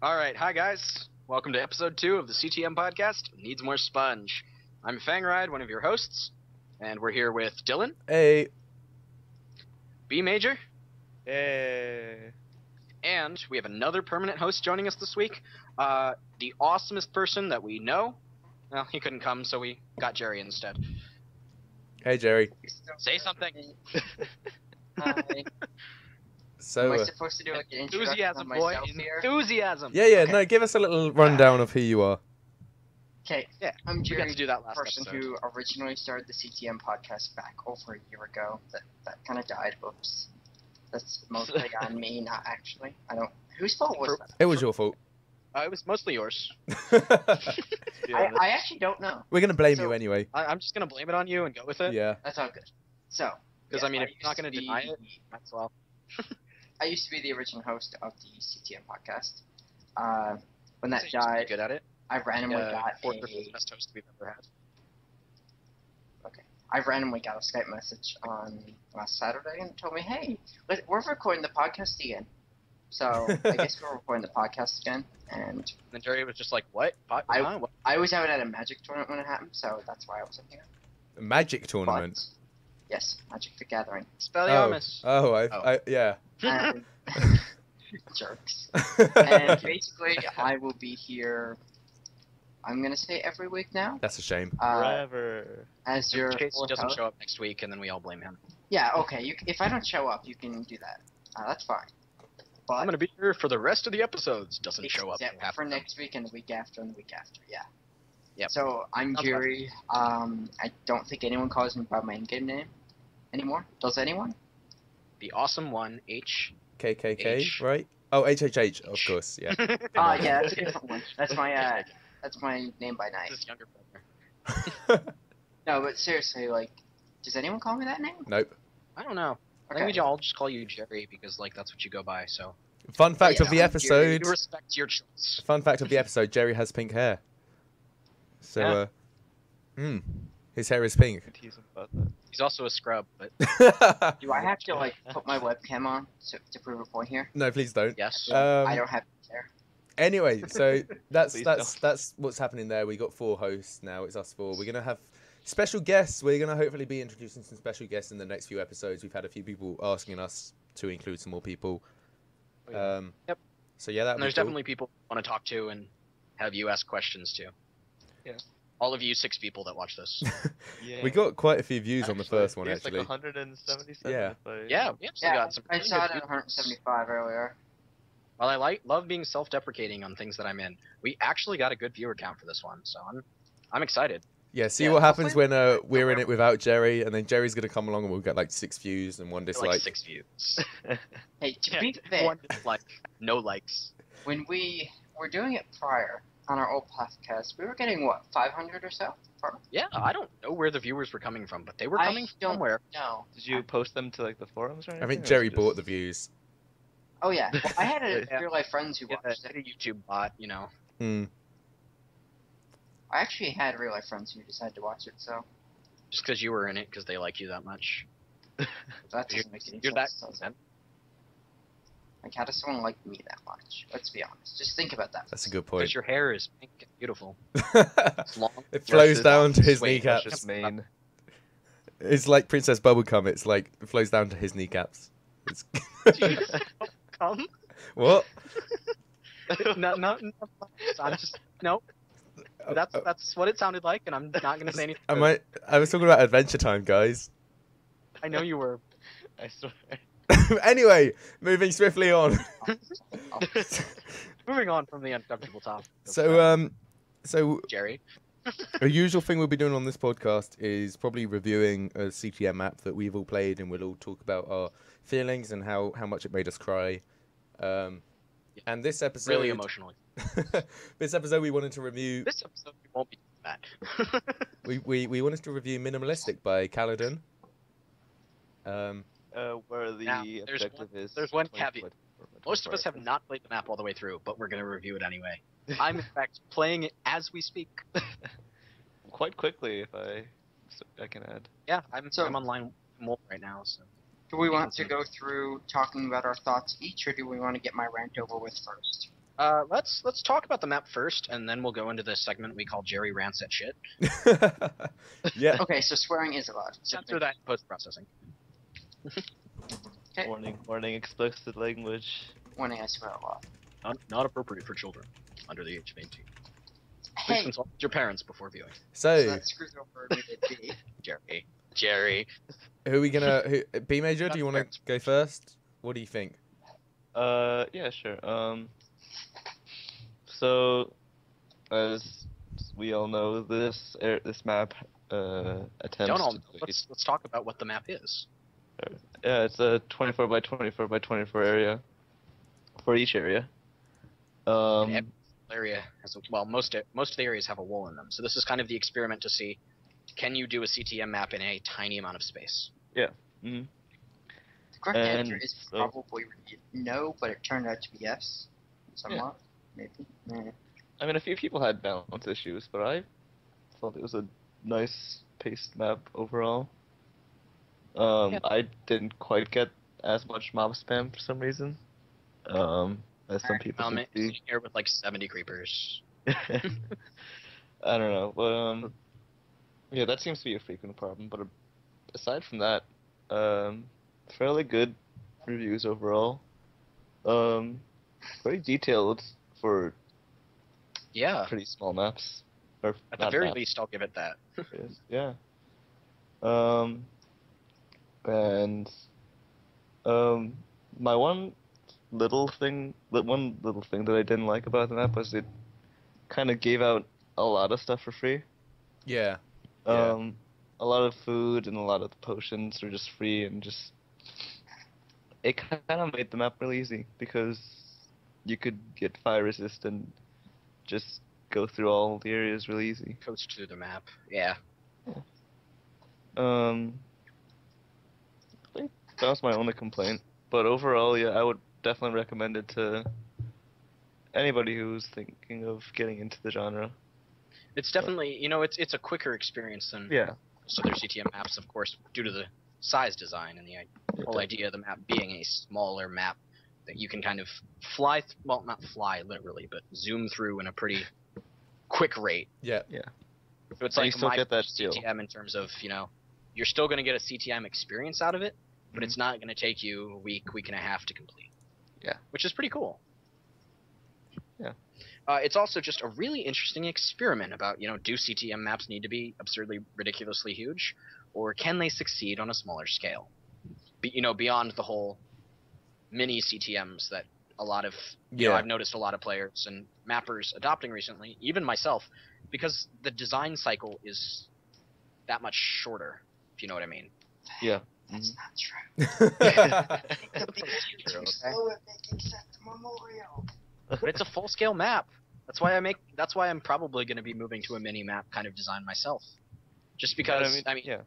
Alright, hi guys. Welcome to episode 2 of the CTM podcast, Needs More Sponge. I'm Fangride, one of your hosts, and we're here with Dylan, Hey. BMajor, Hey. and we have another permanent host joining us this week. The awesomest person that we know. Well, he couldn't come, so we got Gerry instead. Hey, Gerry. Say something. Hi. So, Am I supposed to do like an introduction Enthusiasm, of boy. myself here? Enthusiasm. yeah, Okay. no, give us a little rundown of who you are. Okay, Yeah, I'm we got Gerry, to do that the last person episode. who originally started the CTM podcast back over a year ago. That kind of died. Oops. That's mostly on me, not actually. I don't. Whose fault was that? It was your fault. It was mostly yours. I actually don't know. We're going to blame So- you anyway. I'm just going to blame it on you and go with it. Yeah. That's all good. So, Because, yes, I mean, if you're not used going to be deny it, the- might as well. I used to be the original host of the CTM podcast. When that So you're just pretty died, good at it. I randomly got Fourth or fifth a. best host we've ever had. I randomly got a Skype message on last Saturday and told me, "Hey, we're recording the podcast again." So I guess we're recording the podcast again, and And then Gerry was just like, "What? What? What?" I was out at a Magic tournament when it happened, so that's why I wasn't here. A magic tournament. But, yes, Magic the Gathering. Spelliarmus. Yeah. And jerks. And basically, I will be here. I'm gonna say every week now. That's a shame. Forever. As In your case he fourth doesn't host. show up next week, and then we all blame him. Yeah, okay. If I don't show up, you can do that. That's fine. But I'm gonna be here for the rest of the episodes. Doesn't show up. except you have for to. next week and the week after and the week after. Yeah. Yep. So I'm Sounds Gerry. I don't think anyone calls me by my in-game name anymore. Does anyone? The awesome one, H. KKK, H. right? Oh, HHH, of course, yeah. Yeah, that's a different one. That's my name by night. His younger brother. No, but seriously, like, does anyone call me that name? Nope. I don't know. I Okay. think we all just call you Gerry because like that's what you go by. So Fun fact Yeah, of the I'm episode. we respect your choice. Fun fact of the episode, Gerry has pink hair. So, his hair is pink. I can tease him about that. He's also a scrub, but Do I have to like put my webcam on to prove a point here? No, please don't. yes. I don't have hair. Anyway, so that's Please that's what's happening there. We got 4 hosts now. It's us 4. We're gonna have special guests. We're gonna hopefully be introducing some special guests in the next few episodes. We've had a few people asking us to include some more people. Yep. So yeah, that. And there's definitely people who want to talk to and have you ask questions to. Yeah. All of you 6 people that watch this. Yeah. We got quite a few views on the Actually, first one It's actually. like 177. Yeah. if I- Yeah, we actually got some. I pretty saw it good at 175 earlier. Well, I love being self-deprecating on things that I'm in. We actually got a good viewer count for this one, so I'm excited. Yeah. See Yeah, what happens hopefully- when we're in it without Gerry, and then Jerry's gonna come along and we'll get like 6 views and 1 Like dislike. 6 views. Hey, to Yeah, be fair, 1 dislike, no likes. when we were doing it prior on our old podcast, we were getting what 500 or so. Yeah, I don't know where the viewers were coming from, but they were I coming don't- somewhere. No. Did you post them to like the forums or anything? I think or Gerry was it bought just- the views. Oh yeah. Well, I had Yeah. real life friends who Yeah, watched a it. YouTube bot, you know. Hmm. I actually had real life friends who decided to watch it, so Just because you were in it, because they like you that much. that doesn't make any You're sense. that does it? Like, how does someone like me that much? Let's be honest. Just think about that. That's a good Because point. your hair is pink and beautiful. it It's long. flows down to his Wait, That's kneecaps. just main. It's like Princess Bubblegum. It's like it flows down to his kneecaps. It's Come? what? No, I'm just no. That's what it sounded like, and I'm not gonna say anything. I was talking about Adventure Time, guys. I know you were. I swear. Anyway, moving swiftly on. Moving on from the uncomfortable topic. of, So Gerry. a usual thing we'll be doing on this podcast is probably reviewing a CTM map that we've all played, and we'll all talk about our feelings and how much it made us cry. And this episode, Really emotionally. this episode we wanted to review. This episode we won't be doing that. We wanted to review Minimalistic by Caledon. Where the Now, objective is. there's one 24 caveat. Most of us have not played the map all the way through, but we're going to review it anyway. I'm, in fact, playing it as we speak. Quite quickly, if I can add. Yeah, I'm So- on line more right now, so. Do we want to go through talking about our thoughts each, or do we want to get my rant over with first? Let's talk about the map first, and then we'll go into the segment we call Gerry rants at shit. Yeah. Okay, so swearing is allowed. Censor that in post-processing. Okay. Warning, explicit language. Warning, I swear a lot. Not appropriate for children under the age of 18. Please Hey, consult your parents before viewing. so So, that screws over me to B. Gerry. who are we gonna? BMajor, do you want to go first? What do you think? Yeah, sure. So, as we all know, this map attempts Don't all. to play. Let's talk about what the map is. Yeah, it's a 24 by 24 by 24 area for each area. And every area has most of the areas have a wall in them. So this is kind of the experiment to see, can you do a CTM map in a tiny amount of space? hmm The correct And answer is so- probably no, but it turned out to be yes. Somewhat, maybe. Nah. I mean, a few people had balance issues, but I thought it was a nice paced map overall. Yeah. I didn't quite get as much mob spam for some reason. As some people I'm seem to be. sitting here with like 70 creepers. I don't know, but yeah, that seems to be a frequent problem. But aside from that, fairly good reviews overall. Very detailed for Yeah. pretty small maps. Or At the not very maps, least, I'll give it that. yeah. And my one little thing that I didn't like about the map was it kind of gave out a lot of stuff for free. Yeah. Yeah. A lot of food and a lot of the potions were just free, and just it kind of made the map really easy because you could get fire resist and just go through all the areas really easy. Coast through the map. Yeah. I think that was my only complaint. But overall, yeah, I would definitely recommend it to anybody who's thinking of getting into the genre. It's definitely, it's a quicker experience than Yeah. most other CTM maps, of course, due to the size design and the whole idea of the map being a smaller map that you can kind of fly, well, not fly literally, but zoom through in a pretty quick rate. Yeah. So it's And you like still my get that feel. CTM in terms of, you're still going to get a CTM experience out of it, but Mhm. it's not going to take you a week and a half to complete. Yeah. Which is pretty cool. Yeah. It's also just a really interesting experiment about, do CTM maps need to be absurdly, ridiculously huge, or can they succeed on a smaller scale? Beyond the whole mini CTMs that a lot of, I've noticed a lot of players and mappers adopting recently, even myself, because the design cycle is that much shorter, if you know what I mean. Yeah. That's Mhm. not true. The biggest True, too okay. slow at making set the memorial. But it's a full-scale map. That's why I'm probably going to be moving to a mini map kind of design myself. Just because, yeah.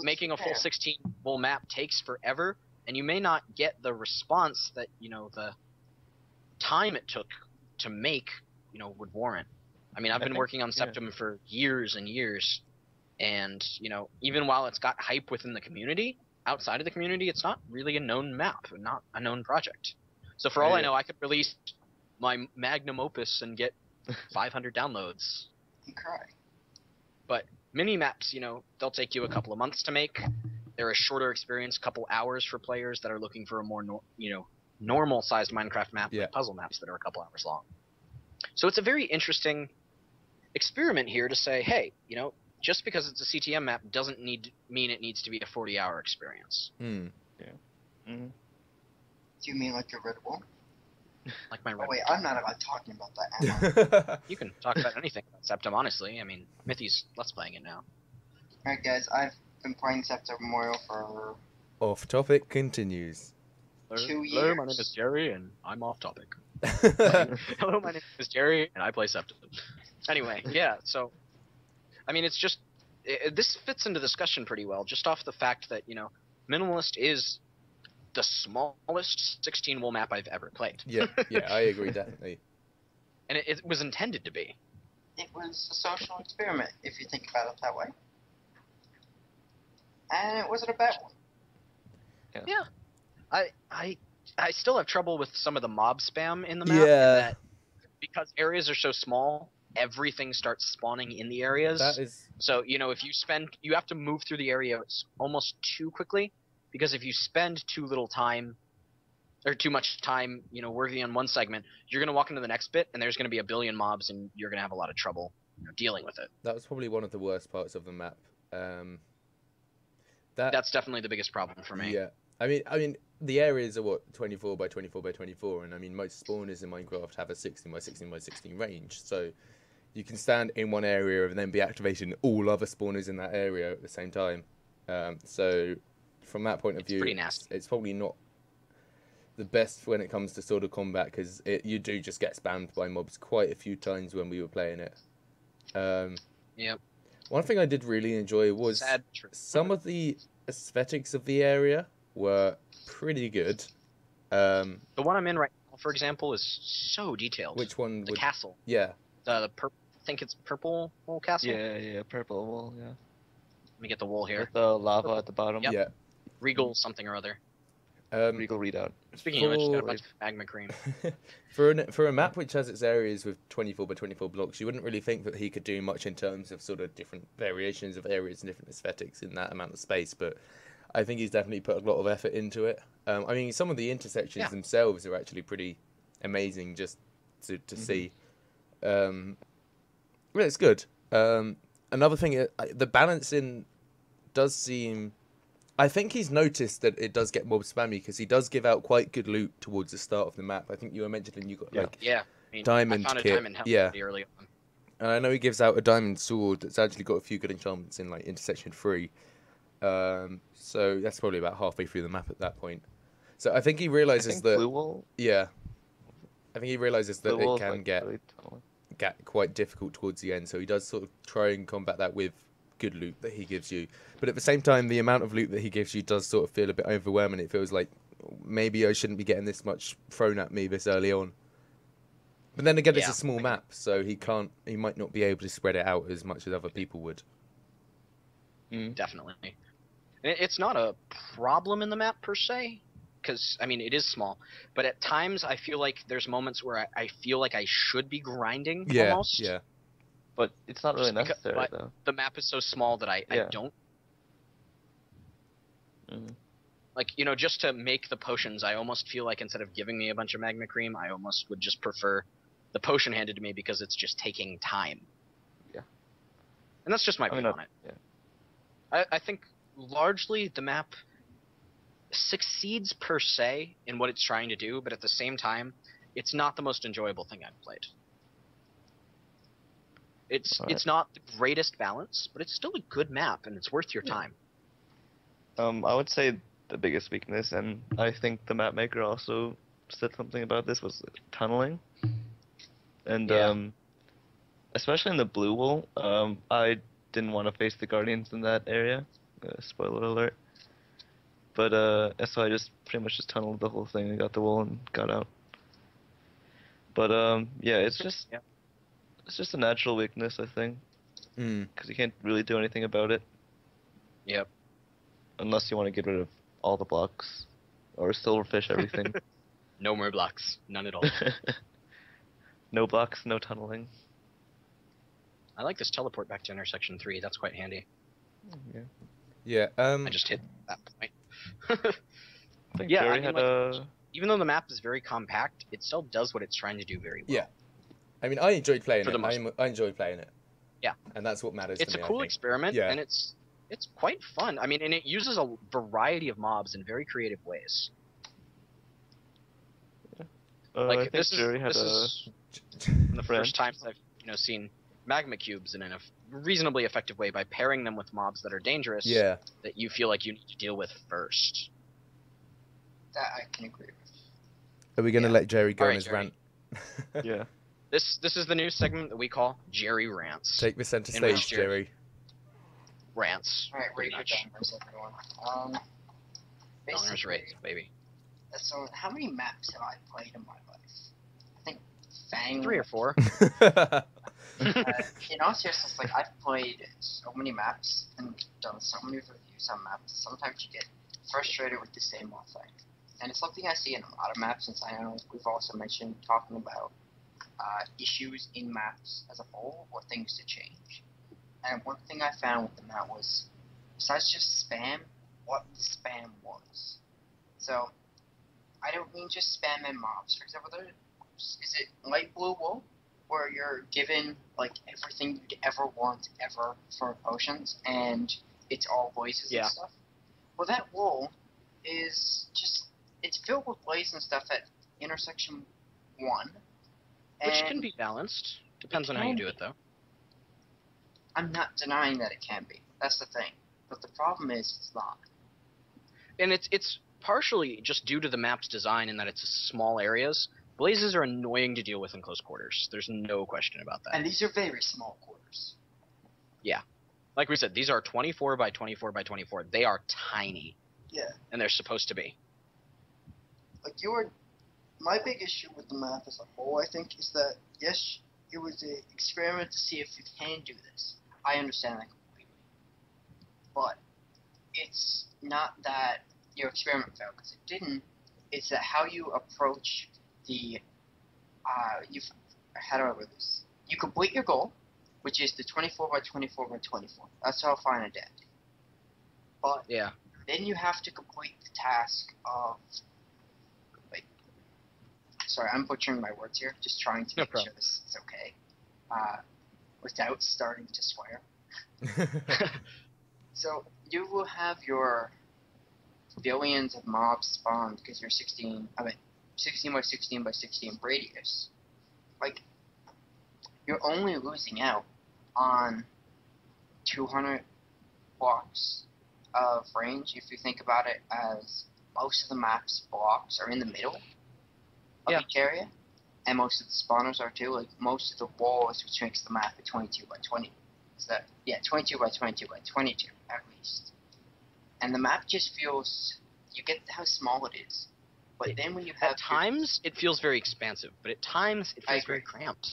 making a full 16 wool map takes forever, and you may not get the response that, the time it took to make, would warrant. I've been think- working on yeah. Septum for years and years, and, even while it's got hype within the community, outside of the community, it's not really a known map, not a known project. So for all I Yeah. know, I could release my magnum opus and get 500 downloads. And cry. But mini maps, they'll take you a couple of months to make. They're a shorter experience, couple hours for players that are looking for a more, normal sized Minecraft map, Yeah. like puzzle maps that are a couple hours long. So it's a very interesting experiment here to say, hey, just because it's a CTM map doesn't mean it needs to be a 40-hour experience. Hmm. Mhm. Do you mean like your Red Bull? Like my Oh Red wait, Bull. I'm not about talking about that, am I? You can talk about anything about Septum, honestly. Mithy's let's playing it now. Alright guys, I've been playing Scepter Memorial for Off topic continues. 2 years. Hello, my name is Gerry, and I'm off topic. Hello, my name is Gerry, and I play Septum. Anyway, yeah, so, it's just, this fits into discussion pretty well, just off the fact that, Minimalist is the smallest 16 wool map I've ever played. Yeah, I agree definitely. And it was intended to be. It was a social experiment, if you think about it that way. And it wasn't a bad one. I still have trouble with some of the mob spam in the map. Yeah. That because areas are so small, everything starts spawning in the areas. That is So, if you have to move through the area almost too quickly, because if you spend too little time, or too much time, working on one segment, you're going to walk into the next bit, and there's going to be a billion mobs, and you're going to have a lot of trouble dealing with it. that was probably one of the worst parts of the map. That's definitely the biggest problem for me. Yeah, I mean, the areas are what 24 by 24 by 24, and I mean most spawners in Minecraft have a 16 by 16 by 16 range, so you can stand in one area and then be activating all other spawners in that area at the same time. So from that point of view, pretty nasty. It's probably not the best when it comes to sort of combat, because you do just get spammed by mobs quite a few times when we were playing it. Yep. One thing I did really enjoy was Sad truth. some of the aesthetics of the area were pretty good. The one I'm in right now, for example, is so detailed. Which one? The castle. Yeah. The I think it's purple wool castle. Yeah, purple wool, yeah. Let me get the wool here. With the lava at the bottom. Yep. Yeah. Regal something or other. Regal readout. Speaking of which, got a bunch of magma cream. For a map which has its areas with 24 by 24 blocks, you wouldn't really think that he could do much in terms of sort of different variations of areas and different aesthetics in that amount of space, but I think he's definitely put a lot of effort into it. I mean, some of the intersections themselves are actually pretty amazing just to see. Well, it's good. Another thing, the balancing does seem... I think he's noticed that it does get mob spammy, because he does give out quite good loot towards the start of the map. I think you were mentioning you got diamond I found kit. A diamond helmet pretty early on. And I know he gives out a diamond sword that's actually got a few good enchantments in, like intersection 3. So that's probably about halfway through the map at that point. So I think he realizes that. Blue wool? Yeah, I think he realizes that Blue it can like get really tall. quite difficult towards the end. So he does sort of try and combat that with good loot that he gives you. But at the same time, the amount of loot that he gives you does sort of feel a bit overwhelming. It feels like maybe I shouldn't be getting this much thrown at me this early on. But then again, it's a small map, so he might not be able to spread it out as much as other people would. Definitely. It's not a problem in the map per se, because I mean it is small. But at times I feel like there's moments where I feel like I should be grinding almost. Yeah. But it's not really necessary, though. The map is so small that I don't. Like, just to make the potions, I almost feel like instead of giving me a bunch of magma cream, I almost would just prefer the potion handed to me, because it's just taking time. Yeah. And that's just my view on it. Yeah. I think largely the map succeeds per se in what it's trying to do, but at the same time, it's not the most enjoyable thing I've played. It's not the greatest balance, but it's still a good map, and it's worth your time. I would say the biggest weakness, and I think the mapmaker also said something about this, was tunneling. And especially in the blue wool, I didn't want to face the guardians in that area. Spoiler alert. But so I just pretty much just tunneled the whole thing and got the wool and got out. But it's just a natural weakness, I think, because you can't really do anything about it. Yep. Unless you want to get rid of all the blocks, or silverfish everything. No more blocks, none at all. No blocks, no tunneling. I like this teleport back to intersection 3. That's quite handy. Yeah. I just hit that point. I think Gerry had even though the map is very compact, it still does what it's trying to do very well. Yeah. I mean, I enjoyed playing For the most it. I enjoy playing it. Yeah. And that's what matters It's to me, a cool I think. experiment, Yeah. and it's quite fun. I mean, and it uses a variety of mobs in very creative ways. I think this Gerry had is the first times I've seen magma cubes in a reasonably effective way by pairing them with mobs that are dangerous. Yeah. That you feel like you need to deal with first. That I can agree with. Are we going to let Gerry go on Alright, his Gerry. rant? Yeah. This is the new segment that we call Gerry Rants. Take the center In stage, which Gerry. Rants. Alright, pretty rate your much. numbers, everyone. Donors Basically, rates, baby. so how many maps have I played in my life? I think Fang. 3 or 4. In all seriousness, like I've played so many maps and done so many reviews on maps. Sometimes you get frustrated with the same old thing, and it's something I see in a lot of maps. Since I know we've also mentioned talking about issues in maps as a whole or things to change. And one thing I found with the map was, besides just spam, what the spam was. So, I don't mean just spam and mobs. For example, is it light blue wool, where you're given like everything you'd ever want ever for potions, and it's all blazes and stuff? Well, that wool is just, it's filled with blaze and stuff at intersection 1. Which can be balanced. Depends on how you do it, though. I'm not denying that it can be. That's the thing. But the problem is it's not. And it's partially just due to the map's design in that it's small areas. Blazes are annoying to deal with in close quarters. There's no question about that. And these are very small quarters. Yeah. Like we said, these are 24 by 24 by 24. They are tiny. Yeah. And they're supposed to be. Like my big issue with the map as a whole, I think, is that, yes, it was an experiment to see if you can do this. I understand that completely. But it's not that your experiment failed, because it didn't. It's that how you approach the, how do I word this? You complete your goal, which is the 24 by 24 by 24. That's how fine and dandy. But yeah, then you have to complete the task of, sorry, I'm butchering my words here, just trying to make sure this is okay, without starting to swear. So you will have your billions of mobs spawned because you're 16 by 16 by 16 radius. Like, you're only losing out on 200 blocks of range if you think about it as most of the map's blocks are in the middle of each area, and most of the spawners are too. Like, most of the walls, which makes the map a 22 by 20. So that, 22 by 22 by 22 at least. And the map just feels, you get how small it is. But then when you have... At times, it feels very expansive, but at times, it feels very cramped.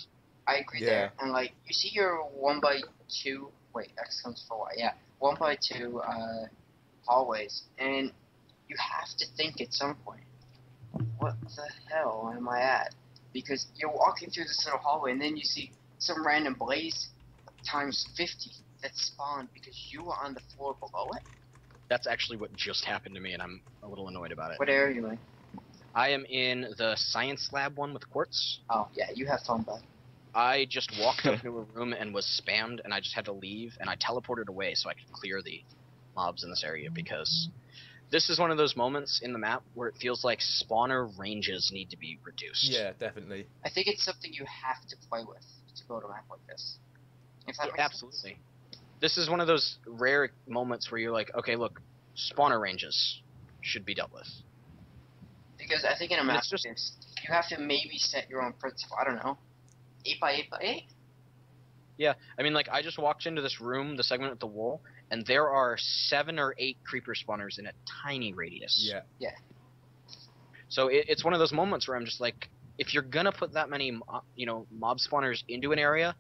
I agree there. And, like, you see your 1 by 2... Wait, X comes for Y. Yeah, 1 by 2 hallways, and you have to think at some point, what the hell am I at? Because you're walking through this little hallway, and then you see some random blaze times 50 that spawned because you were on the floor below it. That's actually what just happened to me, and I'm a little annoyed about it. What area are you in? I am in the science lab one with quartz. Oh, yeah, you have fun, bud. I just walked up to a room and was spammed, and I just had to leave, and I teleported away so I could clear the mobs in this area, because this is one of those moments in the map where it feels like spawner ranges need to be reduced. Yeah, definitely. I think it's something you have to play with to build a map like this. If that makes absolutely. sense. This is one of those rare moments where you're like, okay, look, spawner ranges should be dealt with. Because I think in a map like this, you have to maybe set your own principle. I don't know. 8 by 8 by 8? Yeah, I mean, like, I just walked into this room, the segment with the wool, and there are 7 or 8 creeper spawners in a tiny radius. Yeah. Yeah. So it's one of those moments where I'm just like, if you're gonna put that many, mob spawners into an area,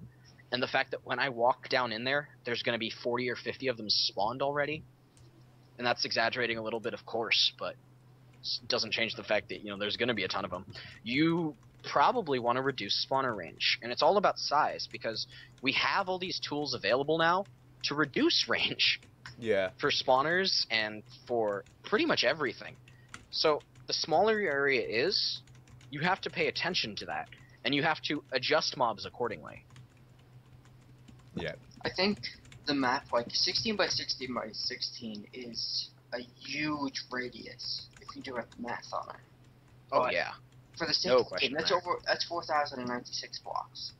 and the fact that when I walk down in there, there's gonna be 40 or 50 of them spawned already, and that's exaggerating a little bit, of course, but it doesn't change the fact that, there's gonna be a ton of them. You probably want to reduce spawner range, and it's all about size, because we have all these tools available now to reduce range for spawners and for pretty much everything. So the smaller your area is, you have to pay attention to that, and you have to adjust mobs accordingly. Yeah. I think the map, like 16 by 16 by 16, is a huge radius if you do the math on it. Oh, but yeah. For the sake of the game, that's 4,096 blocks.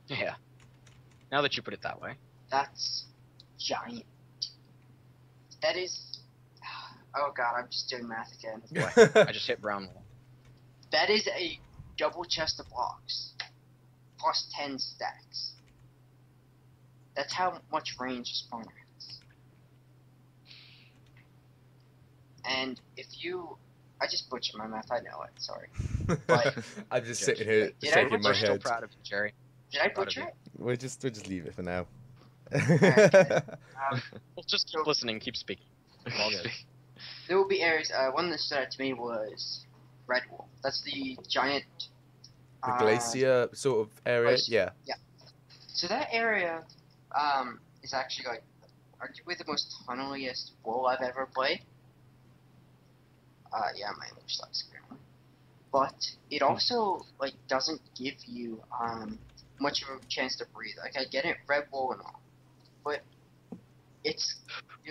Yeah. Now that you put it that way. That's giant. That is... Oh god, I'm just doing math again. I just hit brown wall. That is a double chest of blocks. Plus 10 stacks. That's how much range a spawner has. And if you... I just butchered my math, I know it, sorry. But I'm just sitting here shaking my We're head. still proud of you, Gerry. Did I butcher it? We'll just leave it for now. We'll just keep listening, keep speaking. All good. There will be areas, one that stood out to me was red wool. That's the giant The glacier sort of area. Place. Yeah. Yeah. So that area is actually like arguably the most tunneliest wall I've ever played. Yeah, my English sucks apparently. But it also like doesn't give you much of a chance to breathe. Like I get it, red wall and all, but there's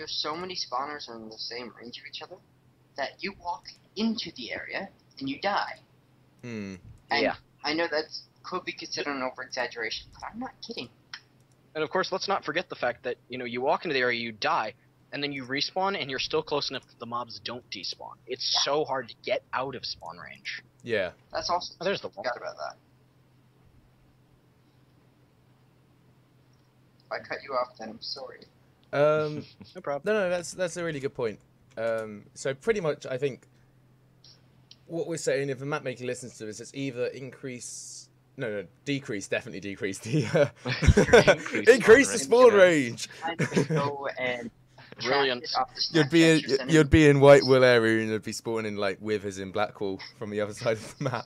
so many spawners are in the same range of each other that you walk into the area and you die. Hmm. And Yeah. I know that could be considered an over-exaggeration, but I'm not kidding. And of course, let's not forget the fact that, you walk into the area, you die, and then you respawn, and you're still close enough that the mobs don't despawn. It's so hard to get out of spawn range. Yeah. That's also Oh, there's the wall. forgot about that. If I cut you off, then I'm sorry. No problem. No, that's a really good point. So pretty much, I think what we're saying, if a map maker listens to this, it's either decrease, definitely decrease the increase the spawn range. I just go and Brilliant. cast it off the You'd be in White Wool area and you'd be spawning like Withers in Blackwall from the other side of the map.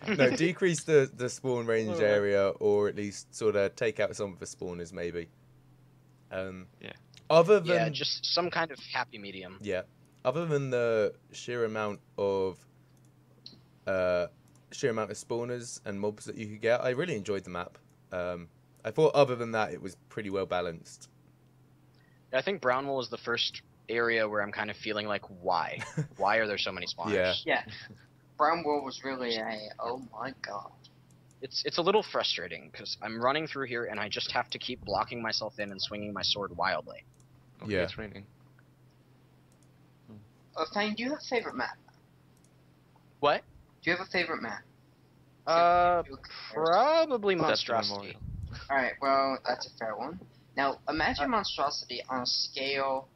No, decrease the spawn range area, or at least sort of take out some of the spawners maybe. Other than just some kind of happy medium. Yeah. Other than the sheer amount of spawners and mobs that you could get, I really enjoyed the map. I thought other than that, it was pretty well balanced. I think Brownwall is the first area where I'm kind of feeling like, why? Why are there so many spawners? Yeah. Yeah. Brown Wool was really oh my god. It's a little frustrating, because I'm running through here and I just have to keep blocking myself in and swinging my sword wildly. Okay, Yeah. it's raining. Fang, do you have a favorite map? What? Do you have a favorite map? Probably That's Monstrosity. Alright, well, that's a fair one. Now, imagine Monstrosity on a scale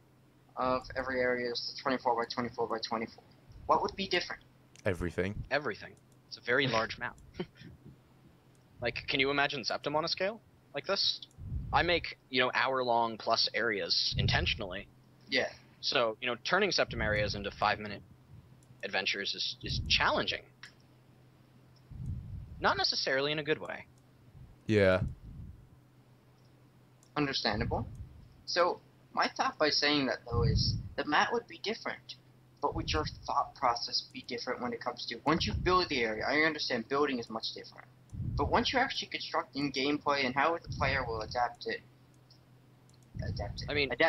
of every area is 24 by 24 by 24. What would be different? Everything. Everything. It's a very large map. Like, can you imagine Septum on a scale like this? I make, hour-long plus areas intentionally. Yeah. So, turning Septum areas into 5-minute adventures is challenging. Not necessarily in a good way. Yeah. Understandable. So, my thought by saying that, though, is the map would be different. But would your thought process be different when it comes to, once you build the area, I understand building is much different. But once you're actually constructing gameplay and how the player will adapt to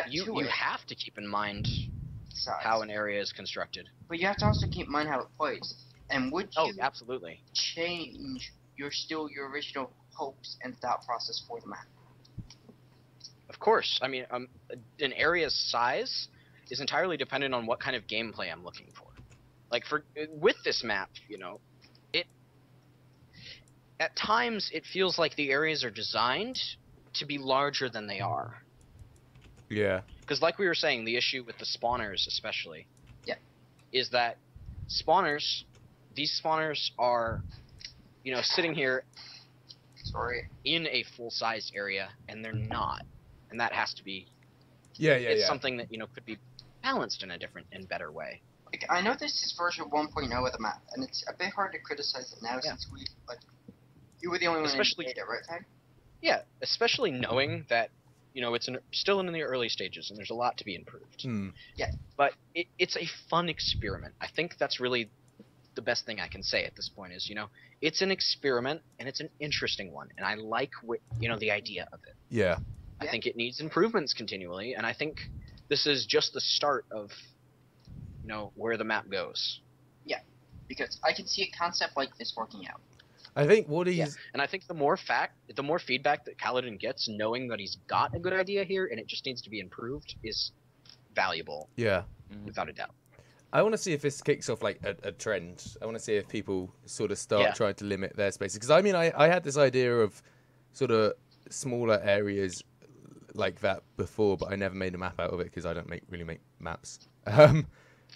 you have to keep in mind size. how an area is constructed. But you have to also keep in mind how it plays. And would you Absolutely. change your original hopes and thought process for the map? Of course. I mean, an area's size is entirely dependent on what kind of gameplay I'm looking for. Like, with this map, at times it feels like the areas are designed to be larger than they are. Yeah. Because like we were saying, the issue with the spawners especially is that these spawners are, sitting here in a full-sized area, and they're not. And that has to be it's something that, could be balanced in a different and better way. Like, I know this is version 1.0 of the map, and it's a bit hard to criticize it now since you were the only one in data, right, Tag? Yeah, especially knowing that, it's still in the early stages and there's a lot to be improved. Yeah. But it's a fun experiment. I think that's really the best thing I can say at this point is, it's an experiment and it's an interesting one. And I like, the idea of it. Yeah. I think it needs improvements continually, and I think this is just the start of, where the map goes. Yeah, because I can see a concept like this working out. I think what he's... And I think the more feedback that Kaladin gets, knowing that he's got a good idea here and it just needs to be improved, is valuable. Yeah. Without a doubt. I want to see if this kicks off like a trend. I want to see if people sort of start trying to limit their spaces. Because I mean, I had this idea of sort of smaller areas like that before, but I never made a map out of it because I don't really make maps.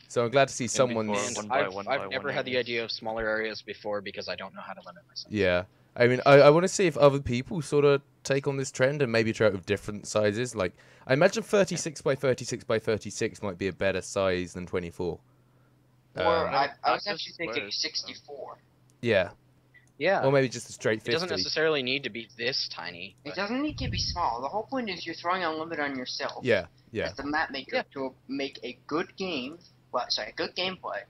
So I'm glad to see someone's... I've never had the idea of smaller areas before because I don't know how to limit myself. Yeah. I mean, I want to see if other people sort of take on this trend and maybe try it with different sizes. Like, I imagine 36 by 36 by 36 might be a better size than 24. Or I was actually thinking 64. Yeah. Yeah. Or maybe just a straight It doesn't 50. necessarily need to be this tiny. It but- doesn't need to be small. The whole point is you're throwing a limit on yourself. Yeah. As the map maker to make a good game, good gameplay,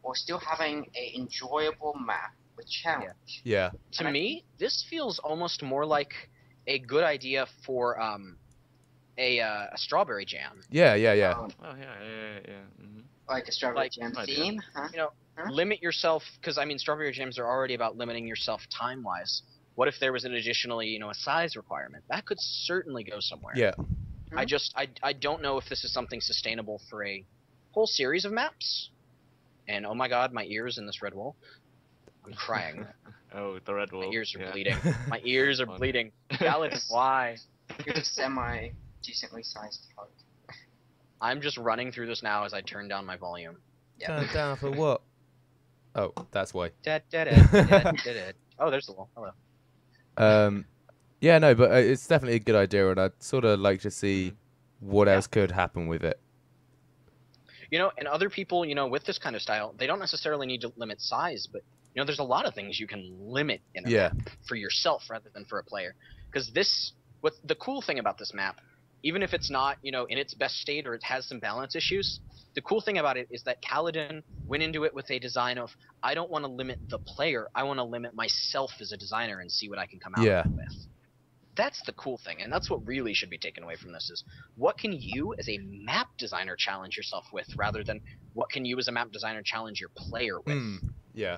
or still having a enjoyable map with challenge. Yeah. To me, this feels almost more like a good idea for a strawberry jam. Yeah. Oh yeah. Mm-hmm. Like a strawberry Like, jam idea. theme, huh? You know, Huh? limit yourself, because I mean, strawberry jams are already about limiting yourself time-wise. What if there was an additionally, a size requirement? That could certainly go somewhere. Yeah. I don't know if this is something sustainable for a whole series of maps. And oh my god, my ears in this red wool. I'm crying. Oh, the red My wolf. ears are yeah. bleeding. My ears are Fun. bleeding. Khaled, why? You're a semi-decently sized hug. I'm just running through this now as I turn down my volume. Turn down for what? Oh, that's why. Oh, there's the wall. Hello. Yeah, no, but it's definitely a good idea, and I'd sort of like to see what else could happen with it. And other people, with this kind of style, they don't necessarily need to limit size, but there's a lot of things you can limit in a map for yourself rather than for a player. Because what the cool thing about this map, even if it's not, in its best state or it has some balance issues, the cool thing about it is that Kaladin went into it with a design of, I don't want to limit the player, I want to limit myself as a designer and see what I can come out of it with. That's the cool thing, and that's what really should be taken away from this is, what can you as a map designer challenge yourself with, rather than what can you as a map designer challenge your player with? Yeah.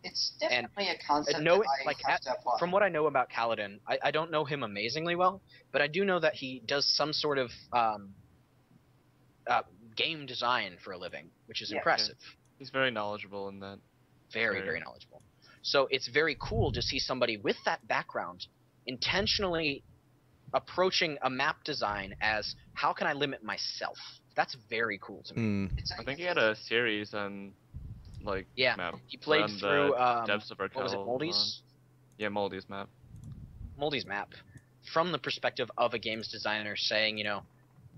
It's definitely a concept know that it, I like, have to apply. From what I know about Kaladin, I don't know him amazingly well, but I do know that he does some sort of game design for a living, which is impressive. He's very knowledgeable in that. Very, very knowledgeable. So it's very cool to see somebody with that background intentionally approaching a map design as, how can I limit myself? That's very cool to me. I think he had a series on, map. He played on through the depths of our what was it, Moldy's? Yeah, Moldy's map. Moldy's map, from the perspective of a games designer saying,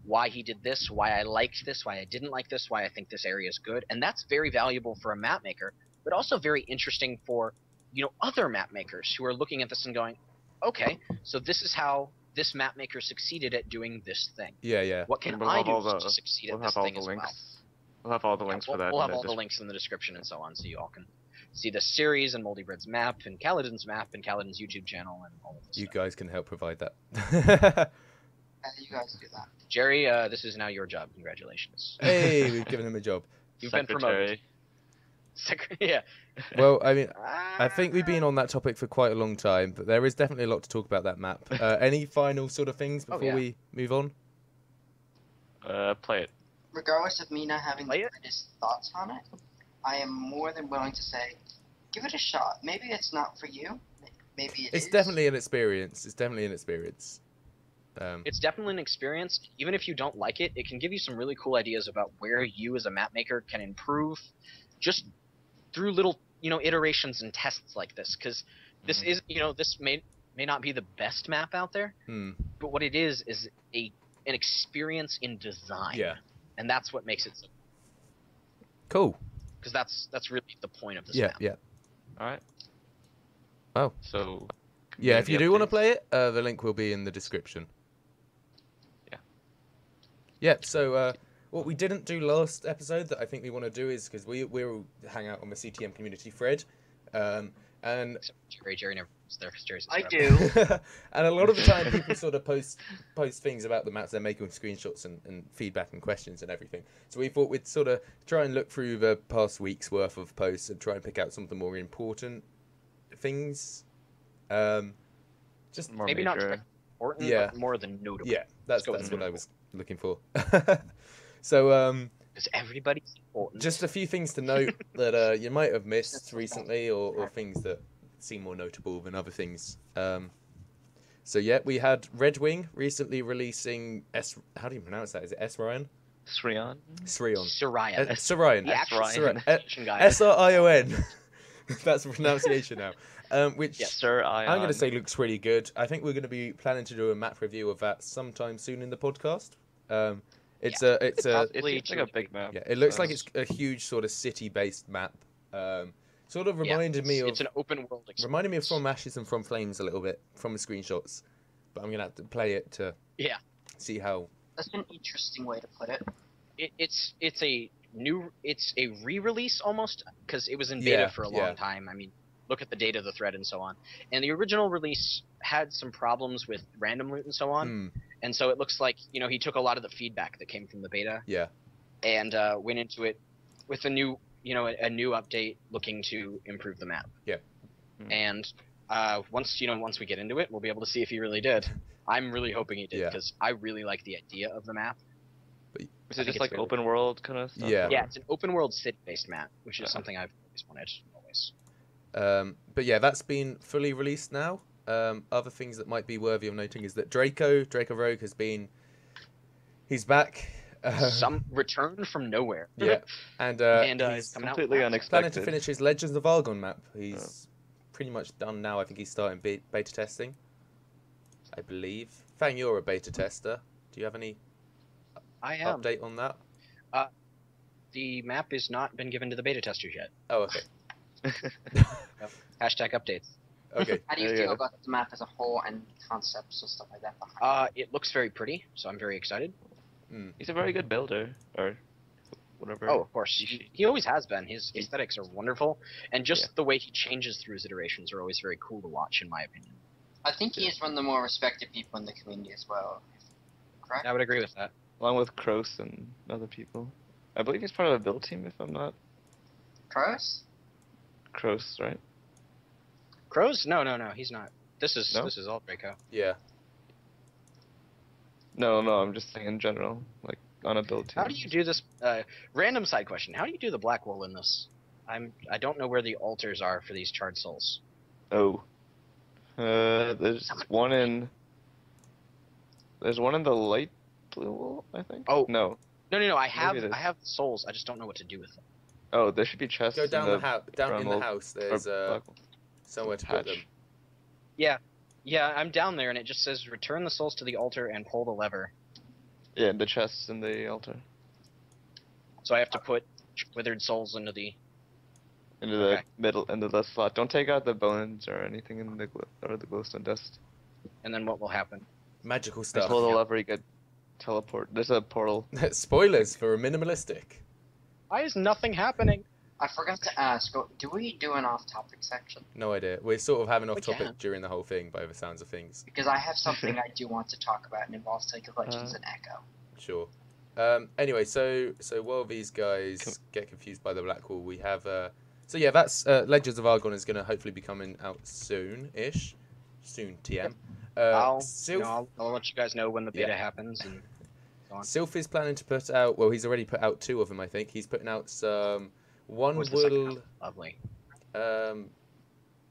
why he did this, why I liked this, why I didn't like this, why I think this area is good. And that's very valuable for a map maker, but also very interesting for, other map makers who are looking at this and going, okay, so this is how this map maker succeeded at doing this thing. Yeah. What can I do to succeed at this thing as well? We'll have all the links for that. We'll have all the links in the description and so on, so you all can see the series and Moldy Bread's map and Kaladin's map and Kaladin's YouTube channel and all of this You stuff. guys can help provide that. You guys do that. Gerry, this is now your job. Congratulations. Hey, we've given him a job. You've been promoted. Yeah. Well, I mean, I think we've been on that topic for quite a long time, but there is definitely a lot to talk about that map. Any final sort of things before we move on? Play it. Regardless of me not having Play the it? greatest thoughts on it, I am more than willing to say, give it a shot. Maybe it's not for you. Maybe it is. It's definitely an experience. It's definitely an experience. It's definitely an experience. Even if you don't like it, it can give you some really cool ideas about where you as a map maker can improve just through little, iterations and tests like this. Because this is, this may not be the best map out there, but what it is an experience in design. Yeah. And that's what makes it so Cool. because that's really the point of this Yeah, map. yeah. All right. Oh. So. Yeah, if you do want to updates. play it, the link will be in the description. Yeah. Yeah, so what we didn't do last episode that I think we want to do is, because we all hang out on the CTM community thread, and Gerry never was there because Gerry's a I subscriber. do. and a lot of the time people sort of post things about the maps they're making with screenshots and feedback and questions and everything. So we thought we'd sort of try and look through the past week's worth of posts and try and pick out some of the more important things. Just More Maybe major. not important, Yeah. but more than notable. yeah, that's go with what I notable. was looking for. So Because everybody's important. just a few things to note that you might have missed recently, or things that seem more notable than other things. So yeah, we had Red Wing recently releasing how do you pronounce that? Is it Srion? Srion. Srion. Sorion. Srion. The actual Sorion. pronunciation guy. Srion. That's the pronunciation now. Which Yes. Sir Ion. I'm going to say looks really good. I think we're going to be planning to do a map review of that sometime soon in the podcast. It's a It seems like a big map. yeah. It looks like so- it's a huge sort of city-based map. Sort of reminded me it's of an open world experience. reminded me of From Ashes and From Flames a little bit from the screenshots, but I'm gonna have to play it to see how. That's an interesting way to put it. It's a re-release almost, because it was in beta for a long yeah. time. I mean, look at the date of the thread and so on. And the original release had some problems with random loot and so on. And so it looks like, you know, he took a lot of the feedback that came from the beta. Yeah. And went into it with a new, you know, a new update looking to improve the map. Yeah. And once we get into it, we'll be able to see if he really did. I'm really hoping he did, because I really like the idea of the map. Is it just like open world kind of stuff? Yeah. Yeah, it's an open world city-based map, which is something I've always wanted. But yeah, that's been fully released now. Other things that might be worthy of noting is that Draco Rogue he's back. Some return from nowhere. Yeah, and he's coming completely out unexpected. planning to finish his Legends of Argon map. He's pretty much done now. I think he's starting beta testing, I believe. Fang, you're a beta tester. Do you have any update on that? The map has not been given to the beta testers yet. Oh, okay. Hashtag updates. Okay. How do you feel about the map as a whole and concepts and stuff like that behind it? It looks very pretty, so I'm very excited. He's a very good builder, or whatever. Oh, of course. He always has been. His aesthetics are wonderful, and just the way he changes through his iterations are always very cool to watch, in my opinion. I think he is one of the more respected people in the community as well. Correct? I would agree with that. Along with Kroos and other people. I believe he's part of a build team, if I'm not. Kroos? Kroos, right? Crows? No, he's not. This is all Draco. Yeah. No, I'm just saying in general, like on a build team. How do you do this? Random side question: how do you do the black wool in this? I don't know where the altars are for these charred souls. Oh. There's one in the light blue wool, I think. Oh no. No. I have souls. I just don't know what to do with them. Oh, there should be chests. Go down in the house. There's black somewhere to put them. Yeah, I'm down there, and it just says return the souls to the altar and pull the lever. Yeah, the chests in the altar. So I have to put withered souls into the middle, into the slot. Don't take out the bones or anything in the glowstone dust. And then what will happen? Magical stuff. Pull the lever, you get teleport. There's a portal. Spoilers for a minimalistic. Why is nothing happening? I forgot to ask, do we do an off-topic section? No idea. We're sort of having off-topic during the whole thing, by the sounds of things. Because I have something I do want to talk about, and involves League of Legends and Echo. Sure. Anyway, so while these guys get confused by the black wall, we have that's Legends of Argon is going to hopefully be coming out soon-ish. Soon, TM. I'll let you guys know when the beta happens and so on. Sylph is planning to put out. Well, he's already put out 2 of them, I think. He's putting out some. One will lovely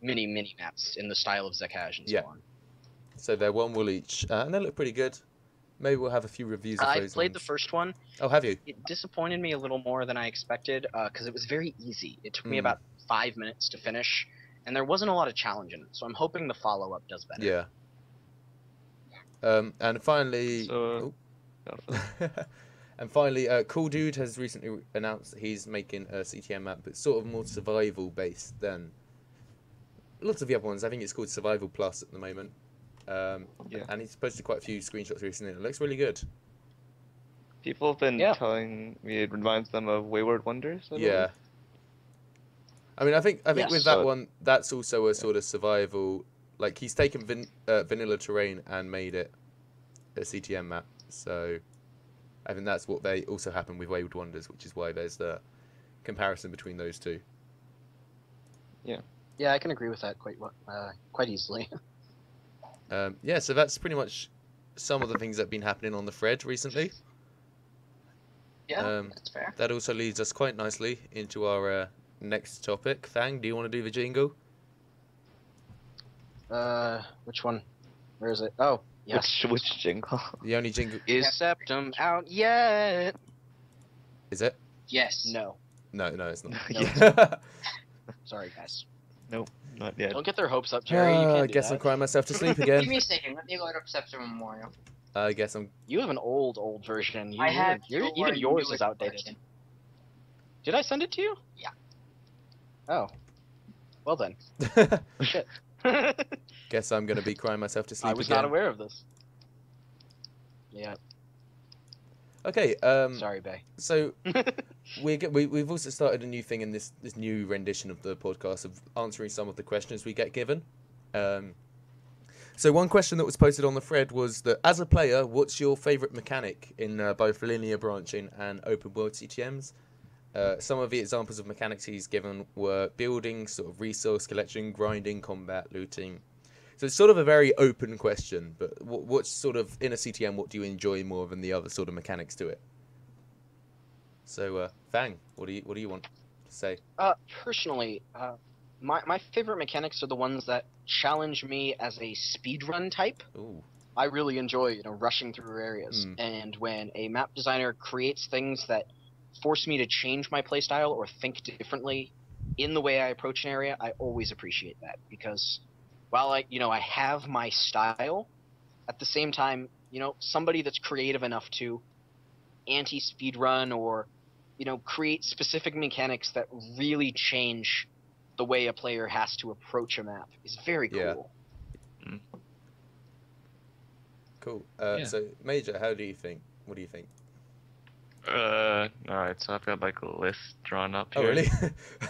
mini maps in the style of Zekaj and so on. So they're 1 wool each, and they look pretty good. Maybe we'll have a few reviews of those. I played the first one. Oh, have you? It disappointed me a little more than I expected because it was very easy. It took me about 5 minutes to finish, and there wasn't a lot of challenge in it. So I'm hoping the follow-up does better. Yeah. And finally. And finally, Cool Dude has recently announced that he's making a CTM map, but sort of more survival-based than lots of the other ones. I think it's called Survival Plus at the moment. And he's posted quite a few screenshots recently. It looks really good. People have been telling me it reminds them of Wayward Wonders. Yeah. I mean, I think with that one, that's also a sort of survival. Like he's taken vanilla terrain and made it a CTM map. So I think that's what they also happened with Wayward Wonders, which is why there's the comparison between those two. Yeah, I can agree with that quite easily. So that's pretty much some of the things that have been happening on the thread recently. Yeah, that's fair. That also leads us quite nicely into our next topic. Fang, do you want to do the jingle? Which one? Where is it? Oh, yes. Which jingle? The only jingle. Is Septum out yet? Is it? Yes. No. No, it's not. No. Sorry, guys. Nope, not yet. Don't get their hopes up, Gerry. You can't I guess I'm crying myself to sleep again. Give me a second. Let me load up Septum Memorial. I guess I'm. You have an old version. I have even yours is outdated. Version. Did I send it to you? Yeah. Oh. Well then, shit. Guess I'm gonna be crying myself to sleep I was again. not aware of this. Yeah. Okay. Sorry, Bay. So we've also started a new thing in this new rendition of the podcast of answering some of the questions we get given. So one question that was posted on the thread was that as a player, what's your favourite mechanic in both linear branching and open world CTMs? Some of the examples of mechanics he's given were building, sort of resource collection, grinding, combat, looting. So it's sort of a very open question, but what's sort of, in a CTM, what do you enjoy more than the other sort of mechanics to it? So, Fang, what do you want to say? Personally, my favorite mechanics are the ones that challenge me as a speedrun type. Ooh. I really enjoy, rushing through areas. And when a map designer creates things that force me to change my playstyle or think differently in the way I approach an area, I always appreciate that. Because while I have my style, at the same time, somebody that's creative enough to anti-speedrun or, create specific mechanics that really change the way a player has to approach a map is very cool. Yeah. Cool. Yeah. So, Major, what do you think? Alright, so I've got like a list drawn up here. Oh, really?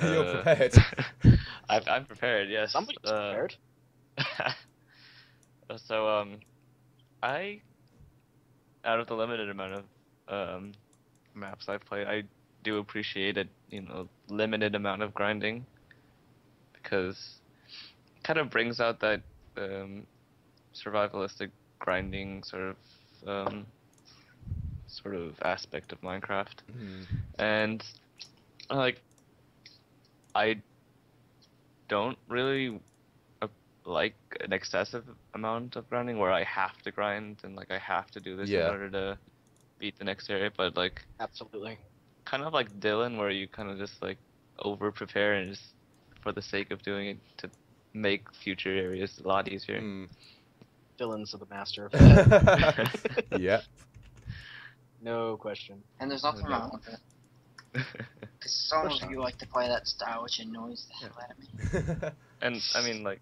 You're prepared? I'm prepared, yes. Somebody's prepared. So, out of the limited amount of maps I've played, I do appreciate a limited amount of grinding, because it kind of brings out that survivalistic grinding sort of aspect of Minecraft. And like, I don't really like an excessive amount of grinding where I have to grind and like I have to do this in order to beat the next area, but like absolutely, kind of like Dylan, where you kind of just like over prepare and just for the sake of doing it to make future areas a lot easier. Dylan's the master of that. Yep. No question. And there's nothing wrong with it. Because some of you like to play that style, which annoys the hell out of me. And I mean, like,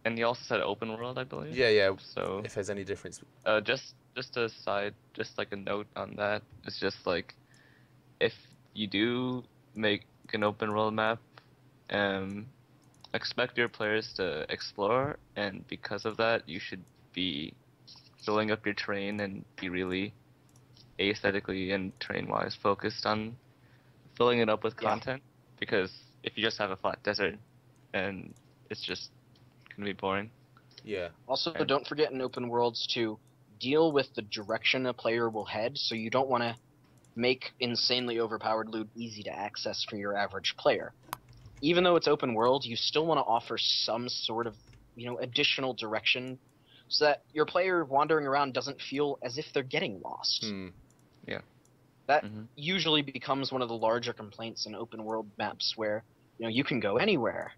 and you also said open world, I believe. Yeah. So if there's any difference, just a side, just like a note on that. It's just like, if you do make an open world map, expect your players to explore, and because of that, you should be filling up your terrain and be really aesthetically and terrain-wise focused on filling it up with content. Because if you just have a flat desert, and it's just gonna be boring. Yeah. Also, don't forget in open worlds to deal with the direction a player will head, so you don't want to make insanely overpowered loot easy to access for your average player. Even though it's open world, you still want to offer some sort of, additional direction so that your player wandering around doesn't feel as if they're getting lost. Yeah. That usually becomes one of the larger complaints in open world maps where, you can go anywhere.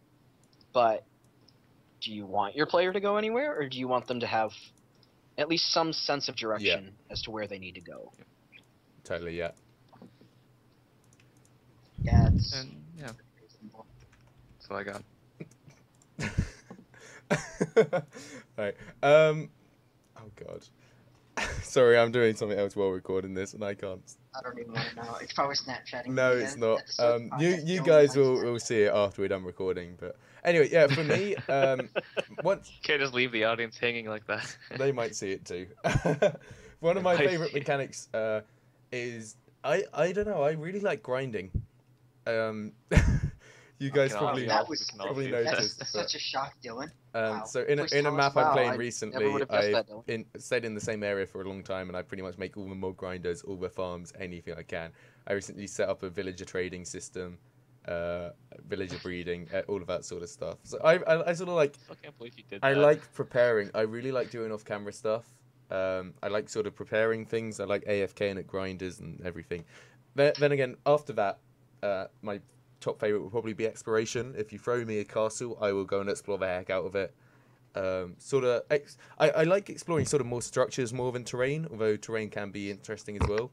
But do you want your player to go anywhere, or do you want them to have at least some sense of direction as to where they need to go? Totally, yeah. Yeah, it's reasonable. That's all I got. Right. Oh god. Sorry, I'm doing something else while recording this, and I can't. I don't even want to know. It's probably Snapchatting. No, it's not. You guys will see it after we're done recording. But anyway, yeah, for me, once You can't just leave the audience hanging like that. they might see it too. One of my favorite mechanics is I don't know. I really like grinding. You guys probably noticed. That's such a shock, Dylan. So in a map I'm playing I recently, never would've guessed that, stayed in the same area for a long time, and I pretty much make all the mod grinders, all the farms, anything I can. I recently set up a villager trading system, villager breeding, all of that sort of stuff. So I sort of like. I can't believe you did I that. like preparing. I really like doing off-camera stuff. I like sort of preparing things. I like AFKing at grinders and everything. Then again, after that, my top favorite will probably be exploration. If you throw me a castle, I will go and explore the heck out of it. I like exploring sort of more structures more than terrain, although terrain can be interesting as well.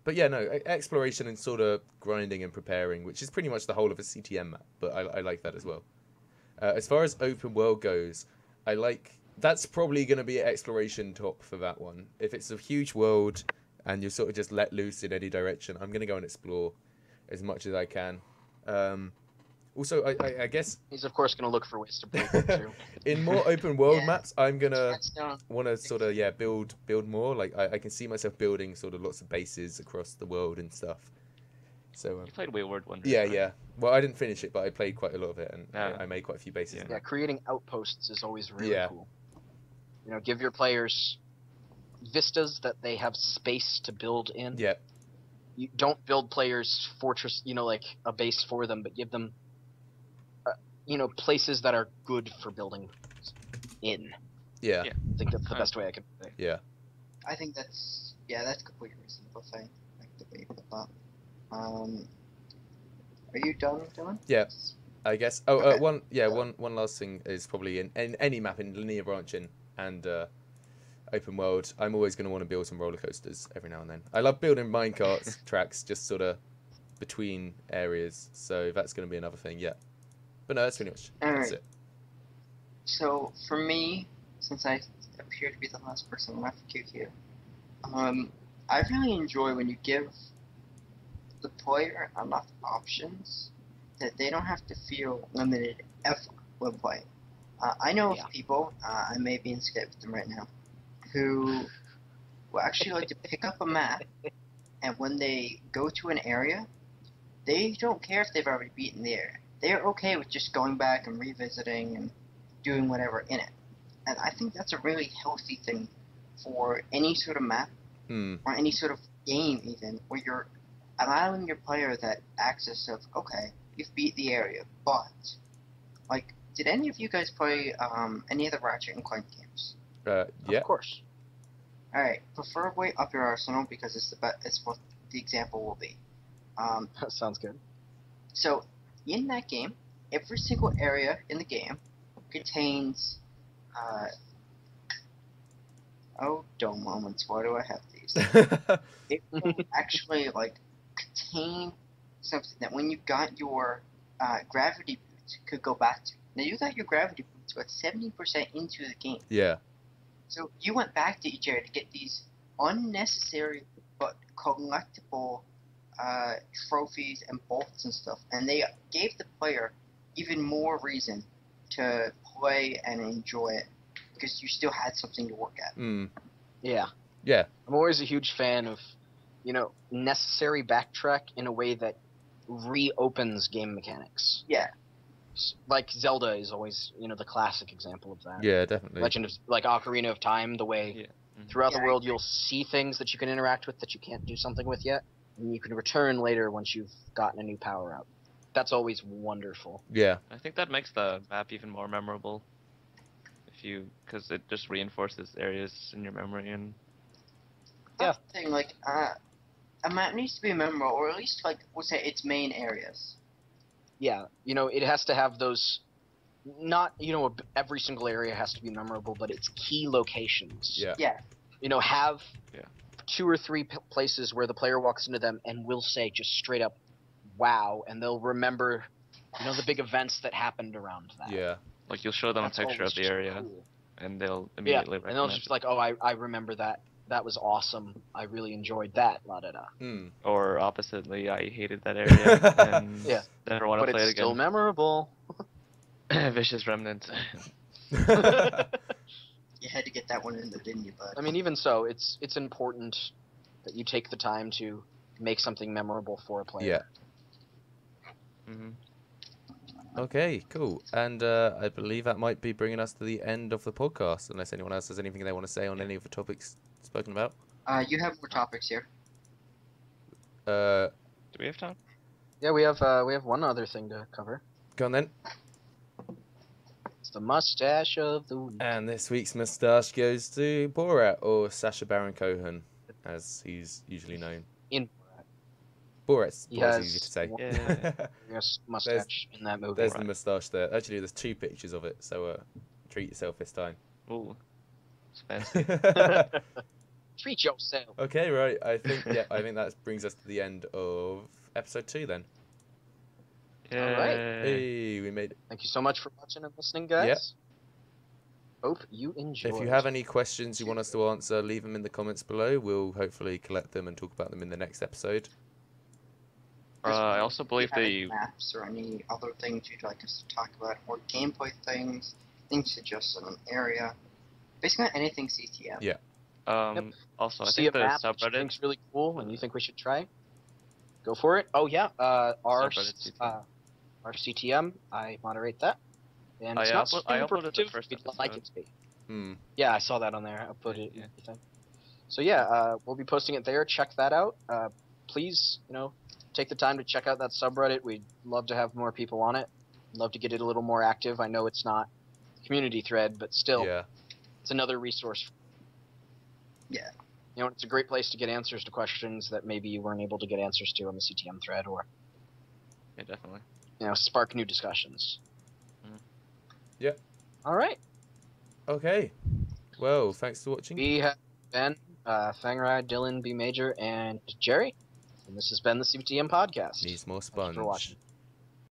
But yeah, no, exploration and sort of grinding and preparing, which is pretty much the whole of a CTM map. But I like that as well. As far as open world goes, that's probably going to be exploration top for that one. If it's a huge world and you're sort of just let loose in any direction, I'm going to go and explore as much as I can. Also, I guess He's of course going to look for ways to break it too. in more open world Yeah. maps, I'm gonna Redstone. want to sort of build more. Like I can see myself building sort of lots of bases across the world and stuff. So You played Wayward Wonders. yeah, right? yeah. Well, I didn't finish it, but I played quite a lot of it, and Yeah. I made quite a few bases. Yeah. in Yeah, it. creating outposts is always really Yeah. cool. You know, give your players vistas that they have space to build in. Yeah, You don't build players fortress, like a base for them, but give them, places that are good for building in. yeah, Yeah. I think that's the best way I can say. yeah. I think that's completely reasonable thing. Like debate with that. Are you done, Dylan? Yeah. I guess. Oh, Okay. one last thing is probably in any map in linear branching and open world. I'm always going to want to build some roller coasters every now and then. I love building minecarts tracks just sort of between areas, so that's going to be another thing. Yeah, but no, that's pretty much that's Alright. it. So for me, since I appear to be the last person left here, I really enjoy when you give the player enough options that they don't have to feel limited ever when playing. I know of Yeah. people, I may be in Skype with them right now, who will actually like to pick up a map, and when they go to an area, they don't care if they've already beaten the area. They're okay with just going back and revisiting and doing whatever in it. And I think that's a really healthy thing for any sort of map Hmm. or any sort of game even, where you're allowing your player that access of, okay, you've beat the area, but, like, did any of you guys play any of the Ratchet and Clank games? Yeah. Of course. Alright, preferably Up Your Arsenal, because it's what the example will be. That sounds good. So, in that game, every single area in the game contains, dull moments, why do I have these? It will actually, like, contain something that when you got your gravity boots could go back to. Now, you got your gravity boots about 70% into the game. Yeah. So, you went back to each area to get these unnecessary but collectible trophies and bolts and stuff, and they gave the player even more reason to play and enjoy it because you still had something to work at. Hmm. Yeah. Yeah. I'm always a huge fan of, necessary backtrack in a way that reopens game mechanics. Yeah. Like Zelda is always, the classic example of that. Yeah. Definitely. Legend of, like Ocarina of Time, the way Yeah. throughout Yeah, the I world agree. you'll see things that you can interact with that you can't do something with yet, and you can return later once you've gotten a new power up. That's always wonderful. Yeah. I think that makes the map even more memorable. Because it just reinforces areas in your memory and That's the thing, like, a map needs to be memorable, or at least, like, we'll say its main areas. Yeah, it has to have those. Not, every single area has to be memorable, but its key locations. Yeah. Yeah. Have Yeah. 2 or 3 places where the player walks into them and will say just straight up, "Wow," and they'll remember, the big events that happened around that. Yeah. like you'll show them That's a picture always of the just area cool. and they'll Yeah, immediately and they'll recognize just be like, "Oh, I remember that. That was awesome. I really enjoyed that." La da da. Hmm. it. Or oppositely, I hated that area and Yeah. never want to But play it's it still again. memorable. Vicious Remnant. You had to get that one in there, didn't you, bud? I mean, even so, it's important that you take the time to make something memorable for a player. hmm Okay, cool. And I believe that might be bringing us to the end of the podcast, unless anyone else has anything they want to say on any of the topics spoken about. You have more topics here. Uh, Do we have time? Yeah, we have one other thing to cover. go on then. It's the mustache of the week. And this week's moustache goes to Borat, or Sacha Baron Cohen, as he's usually known. In Borat's He Borat's has easy to say. Yeah. Yes, mustache in that movie. There's Right. the moustache there. Actually, there's 2 pictures of it, so treat yourself this time. Ooh. It's fancy. Treat yourself. Okay, right. I think that brings us to the end of episode 2 then. Alright. Hey, we made it. Thank you so much for watching and listening, guys. Yep. Hope you enjoyed. If you have any questions you want us to answer, leave them in the comments below. We'll hopefully collect them and talk about them in the next episode. I also believe If you have they. any maps or any other things you'd like us to talk about, or gameplay things suggested in an area, basically anything CTM. Yeah. Also, I See think a the map that you subreddit. think's really cool and you think we should try? Go for it. Oh yeah, our Subreddit our CTM, I moderate that, and it's I not uploaded super the productive. first We'd like episode. it to be. Hmm. Yeah, I saw that on there. I put it. Yeah. In everything. So yeah, we'll be posting it there. Check that out. Please, take the time to check out that subreddit. We'd love to have more people on it. Love to get it a little more active. I know it's not a community thread, but still, Yeah. it's another resource. Yeah. It's a great place to get answers to questions that maybe you weren't able to get answers to on the CTM thread, or Yeah, definitely. spark new discussions. Yeah. All right. Okay. Well, thanks for watching. We have been Fangride, Dylan, BMajor, and Gerry, and this has been the CTM podcast. Needs more Thank you sponge. for watching.